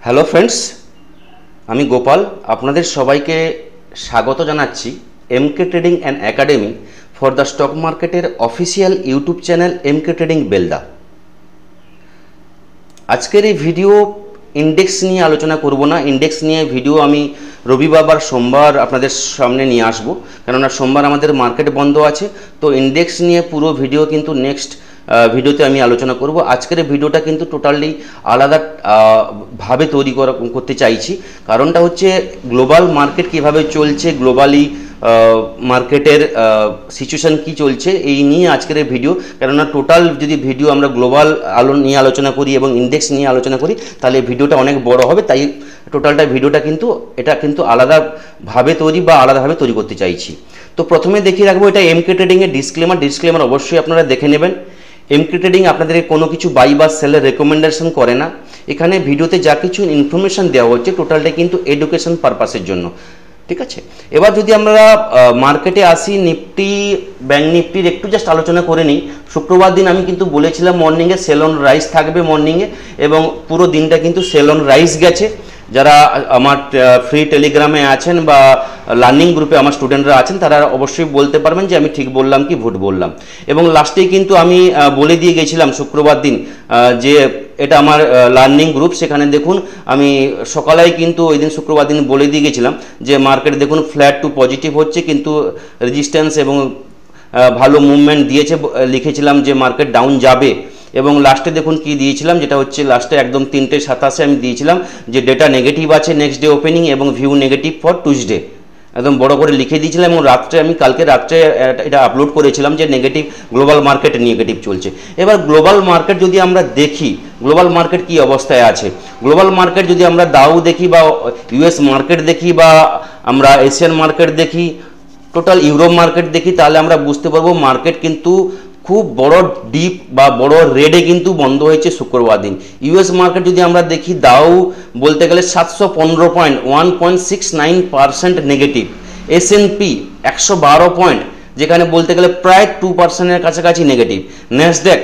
Hello friends, আমি গোপাল আপনাদের সবাইকে স্বাগত জানাচ্ছি MK trading and academy for the stock মার্কেটের official YouTube channel MK trading Belda. আজকের এই ভিডিও ইন্ডেক্স নিয়ে আলোচনা করব না। ইন্ডেক্স নিয়ে ভিডিও আমি রবিবার বা সোমবার আপনাদের সামনে নিয়ে আসবো, কেননা সোমবার আমাদের মার্কেট বন্ধ আছে। তো ইন্ডেক্স নিয়ে পুরো ভিডিও কিন্তু নেক্সট ভিডিওতে আমি আলোচনা করব। আজকের ভিডিওটা কিন্তু টোটালি আলাদা ভাবে তৈরি করতে চাইছি। কারণটা হচ্ছে গ্লোবাল মার্কেট কিভাবে চলছে, গ্লোবালি মার্কেটের সিচুয়েশন কি চলছে, এই নিয়ে আজকের ভিডিও। কেননা টোটাল যদি ভিডিও আমরা গ্লোবাল নিয়ে আলোচনা করি এবং ইন্ডেক্স নিয়ে আলোচনা করি, তাহলে ভিডিওটা অনেক বড় হবে। তাই টোটালটা ভিডিওটা কিন্তু আলাদাভাবে তৈরি করতে চাইছি। তো প্রথমে দেখিয়ে রাখবো এটা এমকে ট্রেডিংয়ের ডিসক্লেমার অবশ্যই আপনারা দেখে নেবেন। এমকে ট্রেডিং আপনাদের কোনো কিছু বাই বা সেলের রেকমেন্ডেশন করে না। এখানে ভিডিওতে যা কিছু ইনফরমেশন দেওয়া হচ্ছে টোটালটা কিন্তু এডুকেশন পারপাসের জন্য, ঠিক আছে। এবার যদি আমরা মার্কেটে আসি, নিফটি ব্যাঙ্ক নিফটির একটু জাস্ট আলোচনা করে নিই। শুক্রবার দিন আমি কিন্তু বলেছিলাম মর্নিংয়ে সেল অন রাইজ থাকবে মর্নিংয়ে, এবং পুরো দিনটা কিন্তু সেল অন রাইজ গেছে। যারা আমার ফ্রি টেলিগ্রামে আছেন বা লার্নিং গ্রুপে আমার স্টুডেন্টরা আছেন, তারা অবশ্যই বলতে পারবেন যে আমি ঠিক বললাম কি ভুল বললাম। এবং লাস্টেই কিন্তু আমি বলে দিয়ে গেছিলাম শুক্রবার দিন যে এটা আমার লার্নিং গ্রুপ, সেখানে দেখুন আমি সকালেই কিন্তু ওই দিন শুক্রবার দিন বলে দিয়ে গেছিলাম যে মার্কেট দেখুন ফ্ল্যাট টু পজিটিভ হচ্ছে, কিন্তু রেজিস্ট্যান্স এবং ভালো মুভমেন্ট দিয়েছে। লিখেছিলাম যে মার্কেট ডাউন যাবে, এবং লাস্টে দেখুন কি দিয়েছিলাম, যেটা হচ্ছে লাস্টে একদম 3:27 আমি দিয়েছিলাম যে ডেটা নেগেটিভ আছে নেক্সট ডে ওপেনিং এবং ভিউ নেগেটিভ ফর টুইসডে, একদম বড় করে লিখে দিয়েছিলাম। এবং কালকে রাত্রে এটা আপলোড করেছিলাম যে গ্লোবাল মার্কেট নেগেটিভ চলছে। এবার গ্লোবাল মার্কেট যদি আমরা দেখি, গ্লোবাল মার্কেট কি অবস্থায় আছে, গ্লোবাল মার্কেট যদি আমরা দাউ দেখি বা ইউএস মার্কেট দেখি বা আমরা এশিয়ান মার্কেট দেখি, টোটাল ইউরোপ মার্কেট দেখি, তাহলে আমরা বুঝতে পারবো মার্কেট কিন্তু খুব বড় ডিপ বা বড় রেডে কিন্তু বন্ধ হয়েছে শুক্রবার দিন। ইউএস মার্কেট যদি আমরা দেখি, দাউ বলতে গেলে 715 পয়েন্ট 1.69% নেগেটিভ, এসএনপি 112 পয়েন্ট যেখানে বলতে গেলে প্রায় 2%-এর কাছাকাছি নেগেটিভ, ন্যাসড্যাক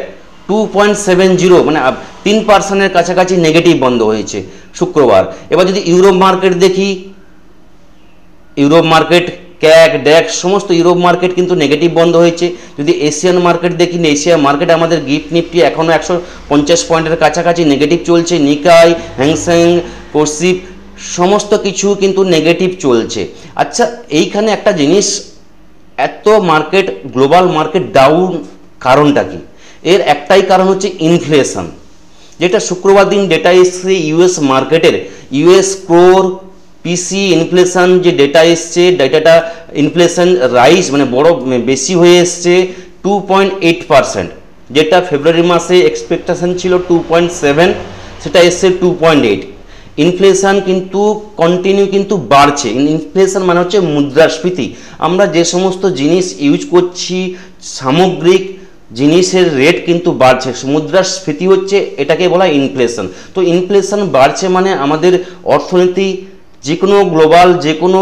2.70 মানে 3%-এর কাছাকাছি নেগেটিভ বন্ধ হয়েছে শুক্রবার। এবার যদি ইউরোপ মার্কেট দেখি, ইউরোপ মার্কেট ক্যাক ড্যাক সমস্ত ইউরোপ মার্কেট কিন্তু নেগেটিভ বন্ধ হয়েছে। যদি এশিয়ান মার্কেট দেখি, এশিয়া মার্কেট আমাদের গিফট নিফটি এখনও 150 পয়েন্টের কাছাকাছি নেগেটিভ চলছে, নিকাই হ্যাংসেং কোসিপ সমস্ত কিছু কিন্তু নেগেটিভ চলছে। আচ্ছা, এইখানে একটা জিনিস, এত মার্কেট গ্লোবাল মার্কেট ডাউন কারণটা কি? এর একটাই কারণ হচ্ছে ইনফ্লেশন, যেটা শুক্রবার দিন ডেটা এসছে ইউএস মার্কেটের, ইউএস কোর পিসি ইনফ্লেশন যে ডেটা এসছে, ডেটাটা ইনফ্লেশন রাইজ মানে বড় বেশি হয়ে এসছে 2.8%, যেটা ফেব্রুয়ারি মাসে এক্সপেকটেশন ছিল 2.7, সেটা এসছে 2.8। ইনফ্লেশন কিন্তু কন্টিনিউ কিন্তু বাড়ছে। ইনফ্লেশন মানে হচ্ছে মুদ্রাস্ফীতি। আমরা যে সমস্ত জিনিস ইউজ করছি, সামগ্রিক জিনিসের রেট কিন্তু বাড়ছে, মুদ্রাস্ফীতি হচ্ছে, এটাকে বলা ইনফ্লেশন। তো ইনফ্লেশন বাড়ছে মানে আমাদের অর্থনীতি যে কোনো গ্লোবাল যে কোনো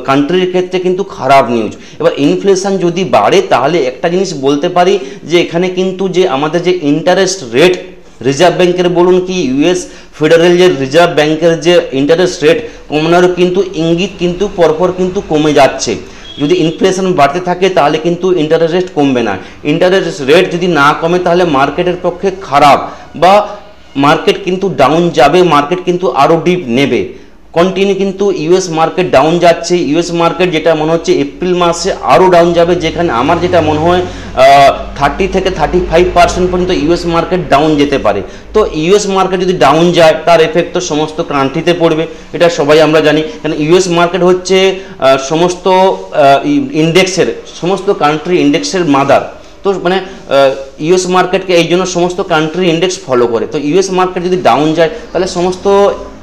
কান্ট্রির ক্ষেত্রে কিন্তু খারাপ নিউজ। এবার ইনফ্লেশন যদি বাড়ে, তাহলে একটা জিনিস বলতে পারি যে এখানে কিন্তু যে আমাদের যে ইন্টারেস্ট রেট, রিজার্ভ ব্যাংকের বলুন কি ইউএস ফেডারেল যে রিজার্ভ ব্যাংকের যে ইন্টারেস্ট রেট কমানোর কিন্তু ইঙ্গিত কিন্তু পরপর কিন্তু কমে যাচ্ছে। যদি ইনফ্লেশন বাড়তে থাকে তাহলে কিন্তু ইন্টারেস্ট রেট কমবে না। ইন্টারেস্ট রেট যদি না কমে তাহলে মার্কেটের পক্ষে খারাপ, বা মার্কেট কিন্তু ডাউন যাবে, মার্কেট কিন্তু আরও ডিপ নেবে। কন্টিনিউ কিন্তু ইউএস মার্কেট ডাউন যাচ্ছে। ইউএস মার্কেট যেটা মনে হচ্ছে এপ্রিল মাসে আরও ডাউন যাবে, যেখানে আমার যেটা মনে হয় 30 থেকে 35% পর্যন্ত ইউএস মার্কেট ডাউন যেতে পারে। তো ইউএস মার্কেট যদি ডাউন যায়, তার এফেক্ট তো সমস্ত কান্ট্রিতে পড়বে, এটা সবাই আমরা জানি। কারণ ইউএস মার্কেট হচ্ছে সমস্ত ইন্ডেক্সের, সমস্ত কান্ট্রি ইন্ডেক্সের মাদার। তো মানে ইউএস মার্কেটকে এই জন্য সমস্ত কান্ট্রি ইন্ডেক্স ফলো করে। তো ইউএস মার্কেট যদি ডাউন যায় তাহলে সমস্ত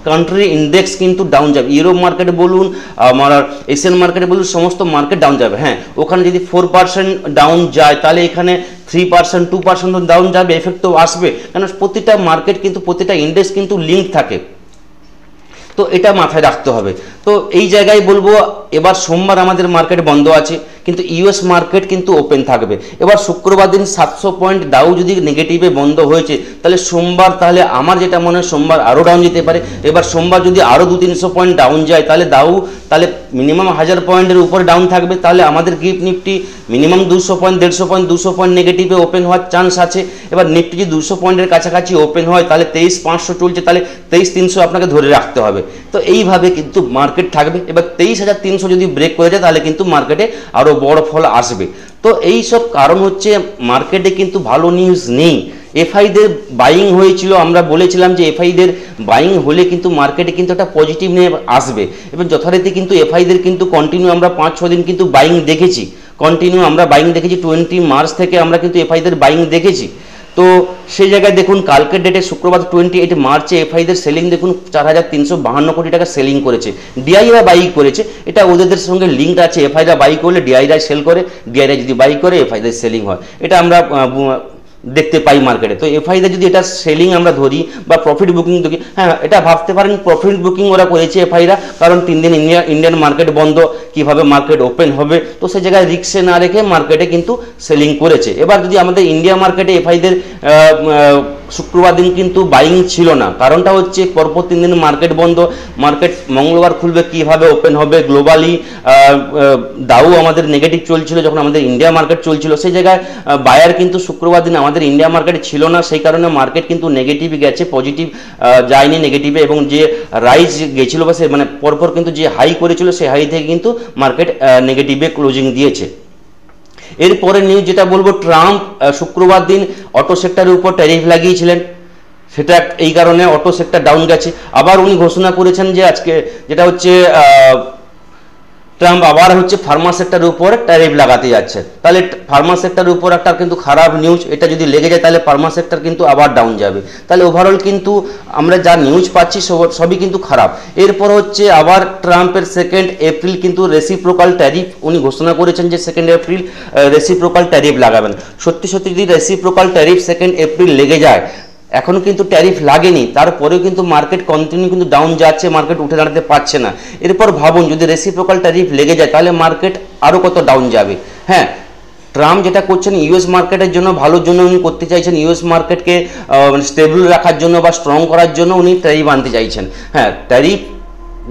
কান্ট্রি ইন্ডেক্স কিন্তু ডাউন যাবে। ইউরোপ মার্কেটে বলুন, আমার এশিয়ান মার্কেটে বলুন, সমস্ত মার্কেট ডাউন যাবে। হ্যাঁ, ওখানে যদি 4% ডাউন যায়, তাহলে এখানে 3% 2% ডাউন যাবে, এফেক্ট তো আসবে। কারণ প্রতিটা মার্কেট কিন্তু প্রতিটা ইন্ডেক্স কিন্তু লিঙ্ক থাকে, তো এটা মাথায় রাখতে হবে। তো এই জায়গায় বলবো, এবার সোমবার আমাদের মার্কেট বন্ধ আছে, কিন্তু ইউএস মার্কেট কিন্তু ওপেন থাকবে। এবার শুক্রবার দিন 700 পয়েন্ট ডাউ যদি নেগেটিভে বন্ধ হয়েছে, তাহলে সোমবার, তাহলে আমার যেটা মনে হয় সোমবার আরও ডাউন যেতে পারে। এবার সোমবার যদি আরও 200-300 পয়েন্ট ডাউন যায়, তাহলে তাহলে মিনিমাম 1000 পয়েন্টের উপরে ডাউন থাকবে। তাহলে আমাদের gift Nifty minimum 200 point, 150 point, 200 point নেগেটিভে ওপেন হওয়ার চান্স আছে। এবার নিফটি যদি 200 পয়েন্টের কাছাকাছি ওপেন হয়, তাহলে 23,500 চলছে, তাহলে 23,300 আপনাকে ধরে রাখতে হবে। তো এইভাবে কিন্তু মার্কেট থাকবে। এবার 23,300 যদি ব্রেক করে যায়, তাহলে কিন্তু মার্কেটে আরও বড় ফল আসবে। তো এই সব কারণ হচ্ছে মার্কেটে কিন্তু ভালো নিউজ নেই। এফআইদের বাইং হয়েছিল, আমরা বলেছিলাম যে এফআইদের বাইং হলে কিন্তু মার্কেটে কিন্তু একটা পজিটিভ নিয়ে আসবে, এবং যথারীতি কিন্তু এফআইদের কিন্তু কন্টিনিউ আমরা 5-6 দিন কিন্তু বাইং দেখেছি, কন্টিনিউ আমরা বাইং দেখেছি। 20 মার্চ থেকে আমরা কিন্তু এফআইদের বাইং দেখেছি। তো সেই জায়গায় দেখুন কালকের ডেটে শুক্রবার 28 মার্চে এফআইদের সেলিং দেখুন 4,352 কোটি টাকা সেলিং করেছে। ডিআইরা বাই করেছে, এটা ওদের সঙ্গে লিঙ্ক আছে। এফআইরা বাই করলে ডিআইরা সেল করে, ডিআইরা যদি বাই করে এফআইদের সেলিং হয়, এটা আমরা দেখতে পাই মার্কেটে। তো এফআইদের যদি এটা সেলিং আমরা ধরি বা প্রফিট বুকিং দেখি, হ্যাঁ এটা ভাবতে পারেন প্রফিট বুকিং ওরা করেছে এফআইরা, কারণ 3 দিন ইন্ডিয়ান মার্কেট বন্ধ, কিভাবে মার্কেট ওপেন হবে, তো সেই জায়গায় রিস্কে না রেখে মার্কেটে কিন্তু সেলিং করেছে। এবার যদি আমাদের ইন্ডিয়া মার্কেটে এফআইদের শুক্রবার দিন কিন্তু বাইং ছিল না, কারণটা হচ্ছে পরপর 3 দিন মার্কেট বন্ধ, মার্কেট মঙ্গলবার খুলবে, কিভাবে ওপেন হবে। গ্লোবালি ডাউ আমাদের নেগেটিভ চলছিল যখন আমাদের ইন্ডিয়া মার্কেট চলছিল, সেই জায়গায় বায়ার কিন্তু শুক্রবার দিন আমাদের ইন্ডিয়া মার্কেটে ছিল না, সেই কারণে মার্কেট কিন্তু নেগেটিভ গেছে, পজিটিভ যায়নি নেগেটিভে। এবং যে রাইজ গেছিল বা সে মানে পরপর কিন্তু যে হাই করেছিল, সেই হাই থেকে কিন্তু মার্কেট নেগেটিভে ক্লোজিং দিয়েছে। এরপরে নিউজ যেটা বলবো, ট্রাম্প শুক্রবার দিন অটো সেক্টরের উপর ট্যারিফ লাগিয়েছিলেন, সেটা এই কারণে অটো সেক্টর ডাউন গেছে। আবার উনি ঘোষণা করেছেন যে আজকে যেটা হচ্ছে ট্রাম্প আবার হচ্ছে ফার্মা সেক্টরের উপর ট্যারিফ লাগাতে যাচ্ছে। তাহলে ফার্মা সেক্টরের উপর একটা কিন্তু খারাপ নিউজ, এটা যদি লেগে যায় তাহলে ফার্মা সেক্টর কিন্তু আবার ডাউন যাবে। তাহলে ওভারঅল কিন্তু আমরা যা নিউজ পাচ্ছি সবই কিন্তু খারাপ। এরপর হচ্ছে আবার ট্রাম্পের 2 এপ্রিল কিন্তু রেসিপ্রোকাল ট্যারিফ উনি ঘোষণা করেছেন যে 2 এপ্রিল রেসিপ্রোকাল ট্যারিফ লাগাবেন। সত্যি সত্যি যদি রেসিপ্রোকাল ট্যারিফ 2 এপ্রিল লেগে যায়, এখনো কিন্তু ট্যারিফ লাগেনি, তারপরেও কিন্তু মার্কেট কন্টিনিউ কিন্তু ডাউন যাচ্ছে, মার্কেট উঠে দাঁড়াতে পারছে না। এরপর ভাবুন যদি রেসিপ্রোকাল ট্যারিফ লেগে যায়, তাহলে মার্কেট আরও কত ডাউন যাবে। হ্যাঁ, ট্রাম্প যেটা করছেন ইউএস মার্কেটের জন্য, ভালোর জন্য উনি করতে চাইছেন, ইউএস মার্কেটকে স্টেবল রাখার জন্য বা স্ট্রং করার জন্য উনি ট্যারিফ আনতে চাইছেন। হ্যাঁ, ট্যারিফ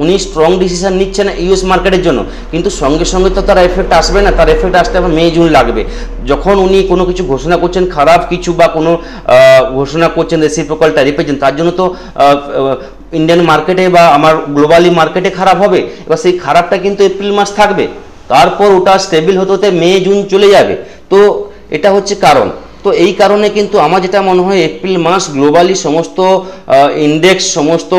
উনি স্ট্রং ডিসিশন নিচ্ছেন ইউএস মার্কেটের জন্য, কিন্তু সঙ্গে সঙ্গে তো তার এফেক্ট আসবে না, তার এফেক্ট আসতে আবার মে জুন লাগবে। যখন উনি কোনো কিছু ঘোষণা করছেন খারাপ কিছু বা কোনো ঘোষণা করছেন রেসিপ্রোকাল ট্যারিফের জন্য, তার জন্য তো ইন্ডিয়ান মার্কেটে বা আমার গ্লোবালি মার্কেটে খারাপ হবে। এবার সেই খারাপটা কিন্তু এপ্রিল মাস থাকবে, তারপর ওটা স্টেবল হতে হতে মে জুন চলে যাবে। তো এটা হচ্ছে কারণ। তো এই কারণে কিন্তু আমার যেটা মনে হয় এপ্রিল মাস গ্লোবালি সমস্ত ইন্ডেক্স সমস্ত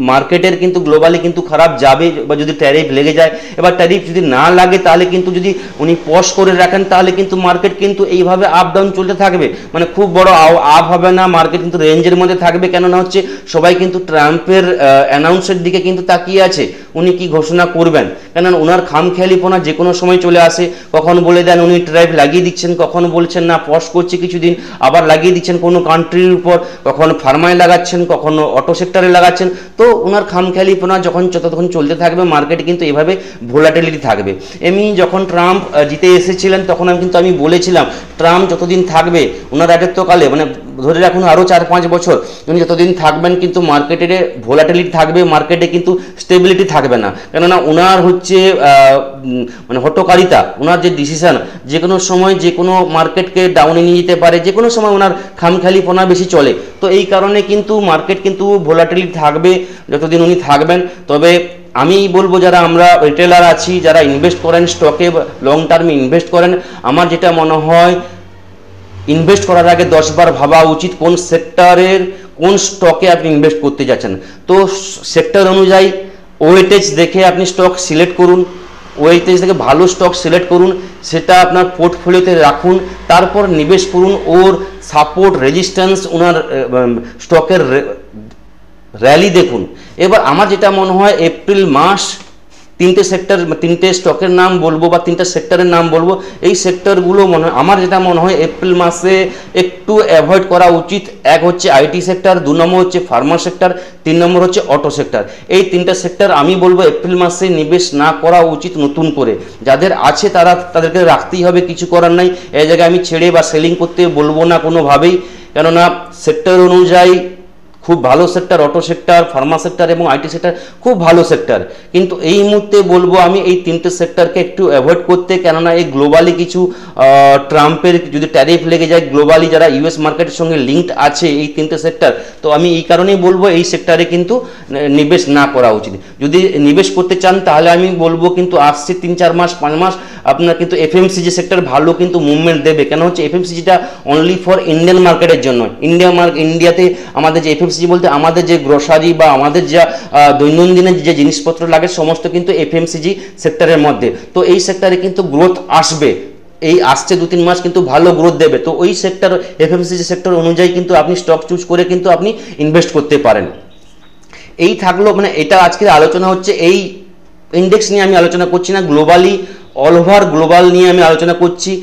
মার্কেটের কিন্তু গ্লোবালি কিন্তু খারাপ যাবে বা যদি ট্যারিফ লেগে যায়। এবার ট্যারিফ যদি না লাগে তাহলে কিন্তু যদি উনি পজ করে রাখেন, তাহলে কিন্তু মার্কেট কিন্তু এইভাবে আপ ডাউন চলতে থাকবে, মানে খুব বড় আপ হবে না, মার্কেট কিন্তু রেঞ্জের মধ্যে থাকবে। কেননা হচ্ছে সবাই কিন্তু ট্রাম্পের অ্যানাউন্সের দিকে কিন্তু তাকিয়ে আছে, উনি কি ঘোষণা করবেন। কেননা ওনার খামখেয়ালিপনা যে কোনো সময় চলে আসে, কখন বলে দেন উনি ট্যারিফ লাগিয়ে দিচ্ছেন, কখন বলছেন না পজ করছে কিছুদিন, আবার লাগিয়ে দিচ্ছেন কোনো কান্ট্রির উপর, কখনো ফার্মায় লাগাচ্ছেন, কখনো অটো সেক্টরে লাগাচ্ছেন। তো ওনার খামখেয়ালিপনা যতক্ষণ চলতে থাকবে মার্কেটে কিন্তু এভাবে ভোলাটিলিটি থাকবে। এমনি যখন ট্রাম্প জিতে এসেছিলেন তখন আমি বলেছিলাম ট্রাম্প যতদিন থাকবে ওনার রাজত্বকালে, মানে ধরে রাখুন আরও 4-5 বছর উনি যতদিন থাকবেন কিন্তু মার্কেটের ভোলাটিলিটি থাকবে, মার্কেটে কিন্তু স্টেবিলিটি থাকবে না। কেননা ওনার হচ্ছে মানে হটকারিতা, ওনার যে ডিসিশন যে কোনো সময় যে কোনো মার্কেটকে ডাউনে নিয়ে যেতে পারে, যে কোনো সময় ওনার খামখেয়ালিপনা বেশি চলে। তো এই কারণে কিন্তু মার্কেট কিন্তু ভোলাটিলিটি থাকবে যতদিন উনি থাকবেন। তবে আমি বলবো যারা আমরা রিটেলার আছি, যারা ইনভেস্ট করেন স্টকে, লং টার্মে ইনভেস্ট করেন, আমার যেটা মনে হয় ইনভেস্ট করার আগে 10 বার ভাবা উচিত কোন সেক্টরের কোন স্টকে আপনি ইনভেস্ট করতে যাচ্ছেন। তো সেক্টর অনুযায়ী ওয়েটেজ দেখে আপনি স্টক সিলেক্ট করুন, ওয়েটেজ থেকে ভালো স্টক সিলেক্ট করুন, সেটা আপনার পোর্টফোলিওতে রাখুন, তারপর নিবেশ করুন। ওর সাপোর্ট রেজিস্ট্যান্স ওনার স্টকের র্যালি দেখুন। এবার আমার যেটা মনে হয় এপ্রিল মাস তিনটে সেক্টর, তিনটে স্টকের নাম বলবো বা তিনটা সেক্টরের নাম বলবো। এই সেক্টরগুলো মনে হয়, আমার যেটা মনে হয় এপ্রিল মাসে একটু অ্যাভয়েড করা উচিত। এক হচ্ছে আইটি সেক্টর, 2 নম্বর হচ্ছে ফার্মা সেক্টর, 3 নম্বর হচ্ছে অটো সেক্টর। এই তিনটা সেক্টর আমি বলবো এপ্রিল মাসে নিবেশ না করা উচিত নতুন করে। যাদের আছে তাদেরকে রাখতেই হবে, কিছু করার নাই। এই জায়গায় আমি ছেড়ে বা সেলিং করতে বলবো না কোনোভাবেই, কেননা সেক্টর অনুযায়ী খুব ভালো sector auto sector, Pharma sector এবং আইটি সেক্টর খুব ভালো সেক্টর। কিন্তু এই মুহূর্তে বলবো আমি এই তিনটে সেক্টরকে একটু অ্যাভয়েড করতে, কেননা এই গ্লোবালি কিছু ট্রাম্পের যদি ট্যারিফ লেগে যায়, গ্লোবালি যারা ইউএস মার্কেটের সঙ্গে লিঙ্কড আছে এই তিনটে সেক্টর, তো আমি এই কারণেই বলবো এই সেক্টরে কিন্তু নিবেশ না করা উচিত। যদি নিবেশ করতে চান তাহলে আমি বলবো কিন্তু আসছে 3-4 মাস 5 মাস আপনার কিন্তু এফএমসিজি সেক্টর ভালো কিন্তু মুভমেন্ট দেবে। কেন হচ্ছে এফএমসিজিটা অনলি ফর ইন্ডিয়ান মার্কেটের জন্য। ইন্ডিয়াতে আমাদের যে এফএমসিজি বলতে আমাদের যে গ্রোসারি বা আমাদের যা দৈনন্দিনের যে জিনিসপত্র লাগে সমস্ত কিন্তু এফএমসিজি সেক্টরের মধ্যে। তো এই সেক্টরে কিন্তু গ্রোথ আসবে, এই আসছে 2-3 মাস কিন্তু ভালো গ্রোথ দেবে। তো ওই সেক্টর এফএমসিজি সেক্টর অনুযায়ী কিন্তু আপনি স্টক চুজ করে কিন্তু আপনি ইনভেস্ট করতে পারেন। এই থাকলো, মানে এটা আজকের আলোচনা হচ্ছে এই ইন্ডেক্স নিয়ে আমি আলোচনা করছি না, গ্লোবালি অল ওভার গ্লোবাল নিয়ে আমি আলোচনা করছি।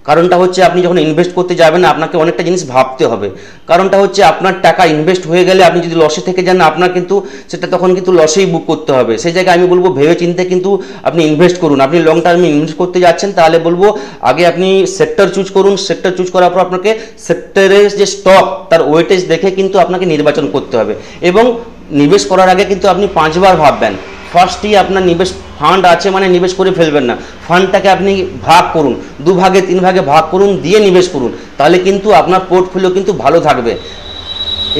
কারণটা হচ্ছে আপনি যখন ইনভেস্ট করতে যাবেন আপনাকে অনেকটা জিনিস ভাবতে হবে। কারণটা হচ্ছে আপনার টাকা ইনভেস্ট হয়ে গেলে আপনি যদি লসে থেকে যান আপনার কিন্তু সেটা তখন কিন্তু লসেই বুক করতে হবে। সেই জায়গায় আমি বলবো ভেবে চিন্তে কিন্তু আপনি ইনভেস্ট করুন। আপনি লং টার্মে ইনভেস্ট করতে যাচ্ছেন তাহলে বলবো আগে আপনি সেক্টর চুজ করুন। সেক্টর চুজ করার পর আপনাকে সেক্টরের যে স্টক তার ওয়েটেজ দেখে কিন্তু আপনাকে নির্বাচন করতে হবে। এবং নিবেশ করার আগে কিন্তু আপনি 5 বার ভাববেন। ফার্স্টই আপনার নিবেশ ফান্ড আছে মানে নিবেশ করে ফেলবেন না, ফান্ডটাকে আপনি ভাগ করুন, 2 ভাগে 3 ভাগে ভাগ করুন, দিয়ে নিবেশ করুন, তাহলে কিন্তু আপনার পোর্টফোলিও কিন্তু ভালো থাকবে।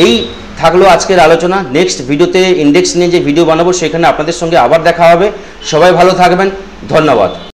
এই থাকলো আজকের আলোচনা। নেক্সট ভিডিওতে ইন্ডেক্স নিয়ে যে ভিডিও বানাবো সেখানে আপনাদের সঙ্গে আবার দেখা হবে। সবাই ভালো থাকবেন, ধন্যবাদ।